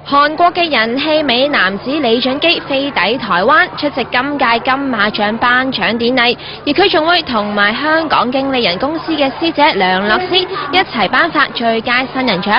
韓國嘅人氣美男子李準基飛抵台灣出席今屆金馬獎頒獎典禮，而佢仲會同埋香港經理人公司嘅師姐梁樂詩一齊頒發最佳新人獎。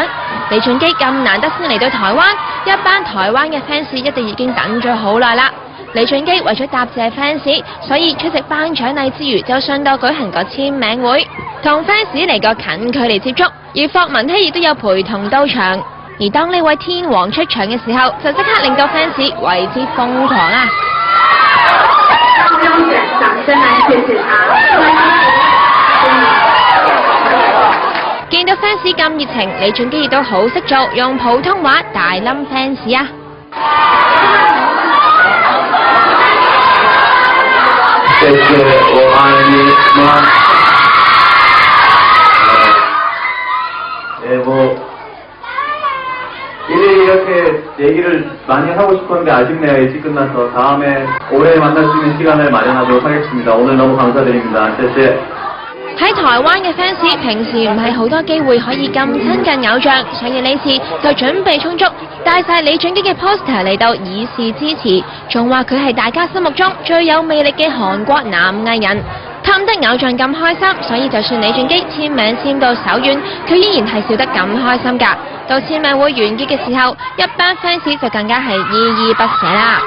李準基咁難得先嚟到台灣，一班台灣嘅 fans 一定已經等咗好耐啦。李準基為咗答謝 fans， 所以出席頒獎禮之餘，就順道舉行個簽名會，同 fans 嚟個近距離接觸，而霍文希亦都有陪同到場。而當呢位天王出場嘅時候，就即刻令到 fans 為之瘋狂啊！用掌聲來謝謝他。見到 fans 咁熱情，李準基亦都好識做，用普通話大冧 fans 啊！謝謝我愛你媽。이렇게 얘기를 많이 하고 싶었는데 아쉽네요. 일찍 끝나서 다음에 올해 만날 수 있는 시간을 마련하도록 하겠습니다. 오늘 너무 감사드립니다. 謝謝。喺台灣嘅 fans 平時唔係好多機會可以咁親近偶像，所以呢次就準備充足，帶晒李準基嘅 poster 嚟到以示支持，仲話佢係大家心目中最有魅力嘅韓國男藝人。貪得偶像咁開心，所以就算李準基簽名簽到手軟，佢依然係笑得咁開心㗎。到簽名會完結嘅時候，一班 fans 就更加係依依不捨啦。